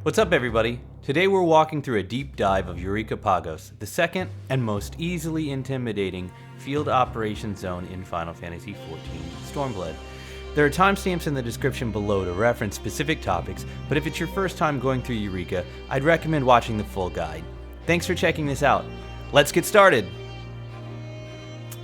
What's up, everybody? Today we're walking through a deep dive of Eureka Pagos, the second and most easily intimidating field operations zone in Final Fantasy XIV Stormblood. There are timestamps in the description below to reference specific topics, but if it's your first time going through Eureka, I'd recommend watching the full guide. Thanks for checking this out. Let's get started!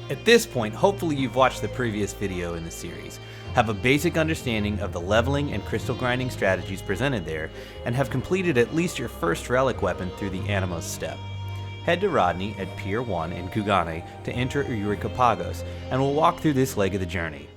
At this point, hopefully you've watched the previous video in the series, have a basic understanding of the leveling and crystal grinding strategies presented there, and have completed at least your first relic weapon through the Animos step. Head to Rodney at Pier 1 in Kugane to enter Eureka Pagos, and we'll walk through this leg of the journey.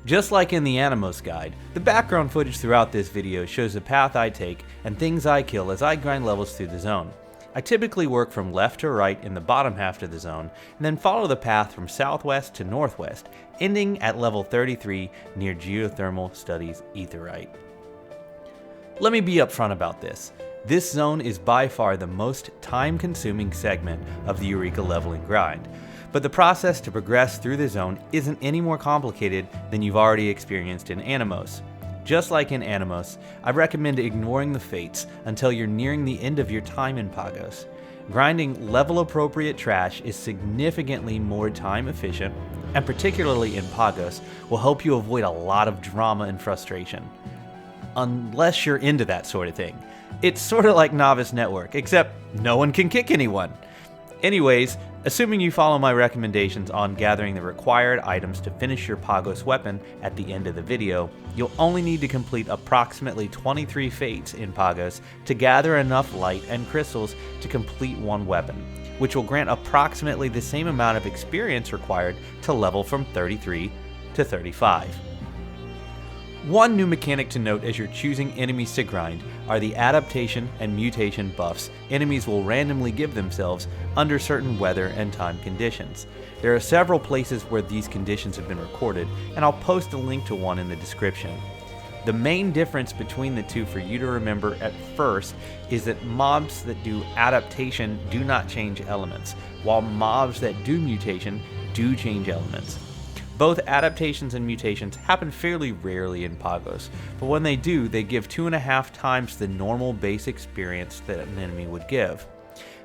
Just like in the Animos guide, the background footage throughout this video shows the path I take and things I kill as I grind levels through the zone. I typically work from left to right in the bottom half of the zone, and then follow the path from southwest to northwest, ending at level 33 near Geothermal Studies Aetheryte. Let me be upfront about this. This zone is by far the most time-consuming segment of the Eureka leveling grind. But the process to progress through the zone isn't any more complicated than you've already experienced in Animos. Just like in Animos, I recommend ignoring the fates until you're nearing the end of your time in Pagos. Grinding level-appropriate trash is significantly more time efficient, and particularly in Pagos, will help you avoid a lot of drama and frustration. Unless you're into that sort of thing. It's sort of like Novice Network, except no one can kick anyone. Anyways, assuming you follow my recommendations on gathering the required items to finish your Pagos weapon at the end of the video, you'll only need to complete approximately 23 fates in Pagos to gather enough light and crystals to complete one weapon, which will grant approximately the same amount of experience required to level from 33 to 35. One new mechanic to note as you're choosing enemies to grind are the adaptation and mutation buffs enemies will randomly give themselves under certain weather and time conditions. There are several places where these conditions have been recorded, and I'll post a link to one in the description. The main difference between the two for you to remember at first is that mobs that do adaptation do not change elements, while mobs that do mutation do change elements. Both adaptations and mutations happen fairly rarely in Pagos, but when they do, they give 2.5 times the normal base experience that an enemy would give.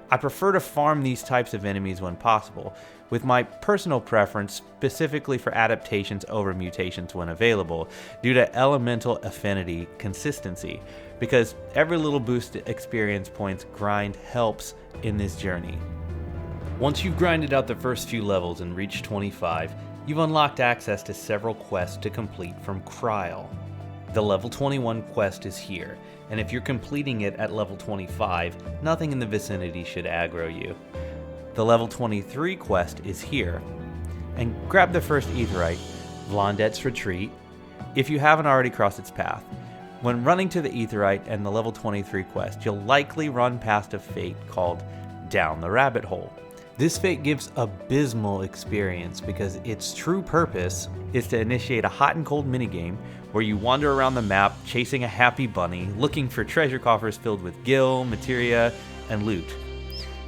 I prefer to farm these types of enemies when possible, with my personal preference specifically for adaptations over mutations when available, due to elemental affinity consistency, because every little boost to experience points grind helps in this journey. Once you've grinded out the first few levels and reached 25, you've unlocked access to several quests to complete from Kryl. The level 21 quest is here, and if you're completing it at level 25, nothing in the vicinity should aggro you. The level 23 quest is here, and grab the first Aetheryte, Blondette's Retreat, if you haven't already crossed its path. When running to the Aetheryte and the level 23 quest, you'll likely run past a fate called Down the Rabbit Hole. This fate gives abysmal experience because its true purpose is to initiate a hot and cold minigame where you wander around the map chasing a happy bunny, looking for treasure coffers filled with gil, materia, and loot.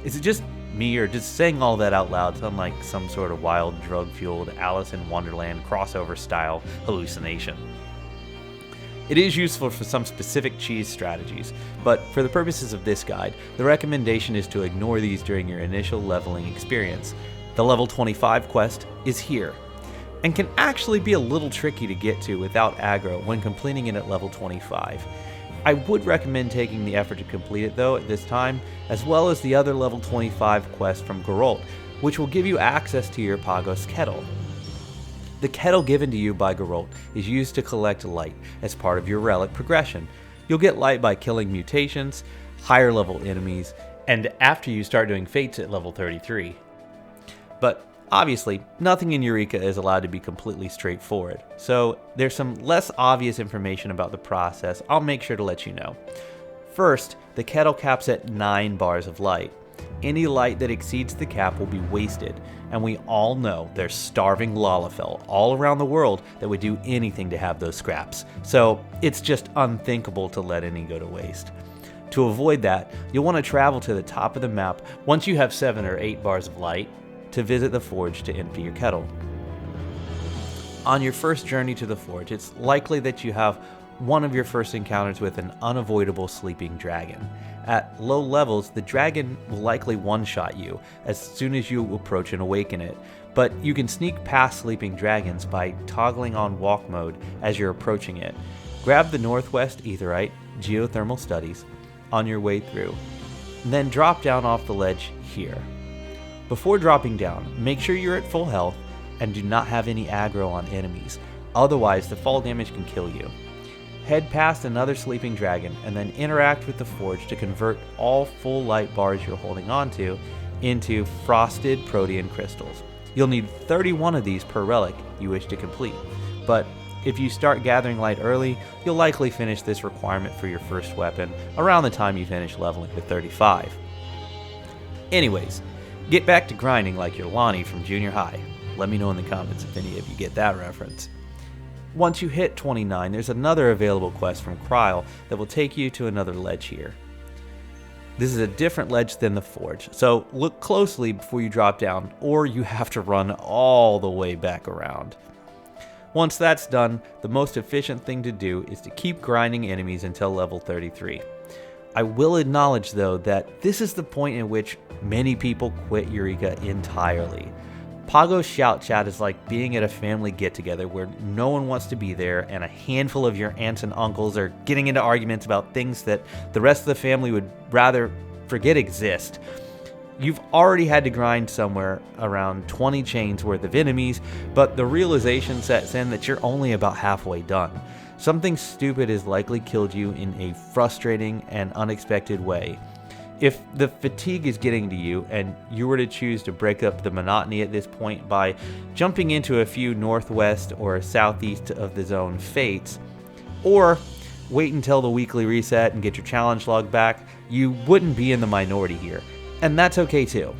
Is it just me, or does saying all that out loud sound like some sort of wild, drug-fueled Alice in Wonderland crossover-style hallucination? It is useful for some specific cheese strategies, but for the purposes of this guide, the recommendation is to ignore these during your initial leveling experience. The level 25 quest is here, and can actually be a little tricky to get to without aggro when completing it at level 25. I would recommend taking the effort to complete it though at this time, as well as the other level 25 quest from Geralt, which will give you access to your Pagos Kettle. The kettle given to you by Geralt is used to collect light as part of your relic progression. You'll get light by killing mutations, higher level enemies, and after you start doing fates at level 33. But obviously, nothing in Eureka is allowed to be completely straightforward, so there's some less obvious information about the process I'll make sure to let you know. First, the kettle caps at 9 bars of light. Any light that exceeds the cap will be wasted, and we all know there's starving Lalafell all around the world that would do anything to have those scraps, so it's just unthinkable to let any go to waste. To avoid that, you'll want to travel to the top of the map once you have 7 or 8 bars of light, to visit the forge to empty your kettle. On your first journey to the forge, it's likely that you have one of your first encounters with an unavoidable sleeping dragon. At low levels, the dragon will likely one-shot you as soon as you approach and awaken it, but you can sneak past sleeping dragons by toggling on walk mode as you're approaching it. Grab the Northwest Aetheryte Geothermal Studies on your way through, then drop down off the ledge here. Before dropping down, make sure you're at full health and do not have any aggro on enemies, otherwise the fall damage can kill you. Head past another sleeping dragon and then interact with the forge to convert all full light bars you're holding onto into frosted protean crystals. You'll need 31 of these per relic you wish to complete, but if you start gathering light early, you'll likely finish this requirement for your first weapon around the time you finish leveling to 35. Anyways, get back to grinding like you're Lonnie from junior high. Let me know in the comments if any of you get that reference. Once you hit 29, there's another available quest from Kryl that will take you to another ledge here. This is a different ledge than the forge, so look closely before you drop down, or you have to run all the way back around. Once that's done, the most efficient thing to do is to keep grinding enemies until level 33. I will acknowledge though that this is the point in which many people quit Eureka entirely. Pagos Shout Chat is like being at a family get-together where no one wants to be there and a handful of your aunts and uncles are getting into arguments about things that the rest of the family would rather forget exist. You've already had to grind somewhere around 20 chains worth of enemies, but the realization sets in that you're only about halfway done. Something stupid has likely killed you in a frustrating and unexpected way. If the fatigue is getting to you and you were to choose to break up the monotony at this point by jumping into a few northwest or southeast of the zone fates, or wait until the weekly reset and get your challenge log back, you wouldn't be in the minority here. And that's okay too.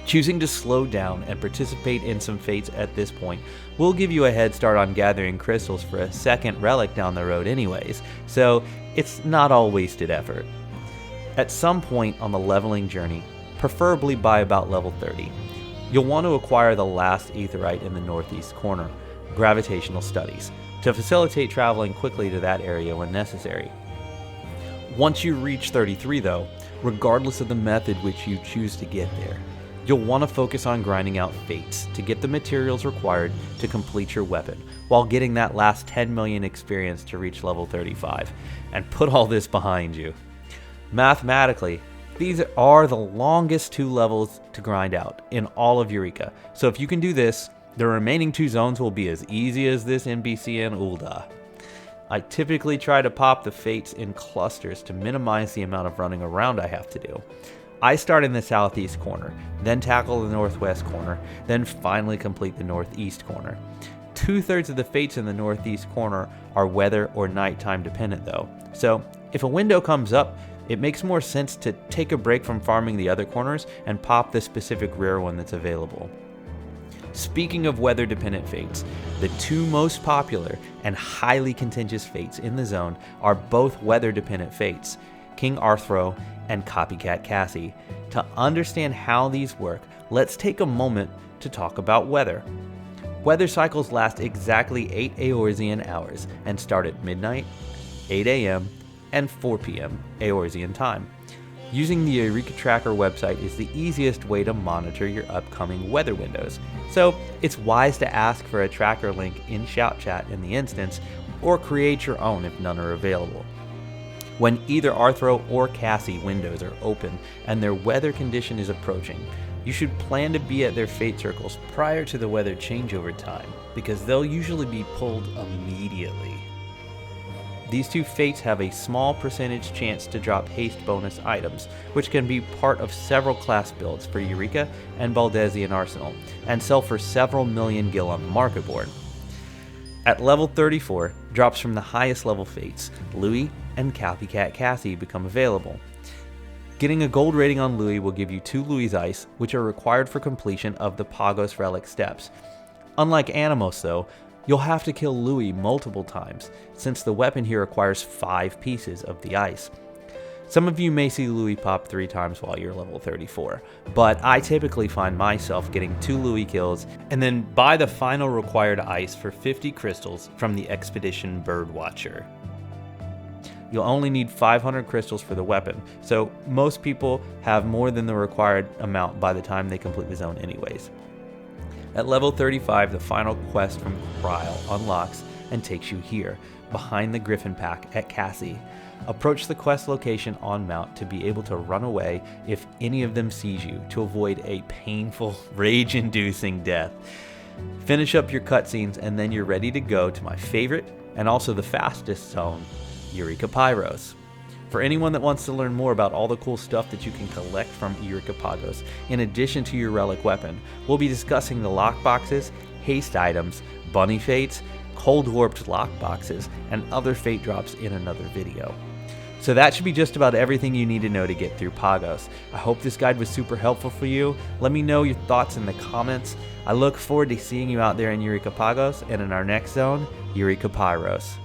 Choosing to slow down and participate in some fates at this point will give you a head start on gathering crystals for a second relic down the road anyways, so it's not all wasted effort. At some point on the leveling journey, preferably by about level 30, you'll want to acquire the last aetheryte in the northeast corner, Gravitational Studies, to facilitate traveling quickly to that area when necessary. Once you reach 33 though, regardless of the method which you choose to get there, you'll want to focus on grinding out fates to get the materials required to complete your weapon, while getting that last 10 million experience to reach level 35, and put all this behind you. Mathematically, these are the longest 2 levels to grind out in all of Eureka, so if you can do this, the remaining 2 zones will be as easy as this NPC in Ul'dah. I typically try to pop the fates in clusters to minimize the amount of running around I have to do. I start in the southeast corner, then tackle the northwest corner, then finally complete the northeast corner. 2/3 of the fates in the northeast corner are weather or nighttime dependent though, so if a window comes up, it makes more sense to take a break from farming the other corners and pop the specific rare one that's available. Speaking of weather-dependent fates, the 2 most popular and highly contentious fates in the zone are both weather-dependent fates, King Arthro and Copycat Cassie. To understand how these work, let's take a moment to talk about weather. Weather cycles last exactly 8 Eorzean hours and start at midnight, 8 AM, and 4 PM Eorzean time. Using the Eureka Tracker website is the easiest way to monitor your upcoming weather windows, so it's wise to ask for a tracker link in Shout Chat in the instance, or create your own if none are available. When either Arthro or Cassie windows are open and their weather condition is approaching, you should plan to be at their fate circles prior to the weather changeover time, because they'll usually be pulled immediately. These 2 fates have a small percentage chance to drop haste bonus items, which can be part of several class builds for Eureka and Baldesion Arsenal, and sell for several million gil on the market board. At level 34, drops from the highest level fates, Louhi and Copycat Cassie, become available. Getting a gold rating on Louhi will give you 2 Louhi Ice, which are required for completion of the Pagos relic steps. Unlike Animos though, you'll have to kill Louhi multiple times, since the weapon here requires 5 pieces of the ice. Some of you may see Louhi pop 3 times while you're level 34, but I typically find myself getting 2 Louhi kills and then buy the final required ice for 50 crystals from the Expedition Birdwatcher. You'll only need 500 crystals for the weapon, so most people have more than the required amount by the time they complete the zone anyways. At level 35, the final quest from Kryle unlocks and takes you here, behind the Griffin Pack at Cassie. Approach the quest location on Mount to be able to run away if any of them sees you, to avoid a painful, rage-inducing death. Finish up your cutscenes and then you're ready to go to my favorite and also the fastest zone, Eureka Pagos. For anyone that wants to learn more about all the cool stuff that you can collect from Eureka Pagos, in addition to your relic weapon, we'll be discussing the lockboxes, haste items, bunny fates, cold warped lockboxes, and other fate drops in another video. So that should be just about everything you need to know to get through Pagos. I hope this guide was super helpful for you. Let me know your thoughts in the comments. I look forward to seeing you out there in Eureka Pagos and in our next zone, Eureka Pagos.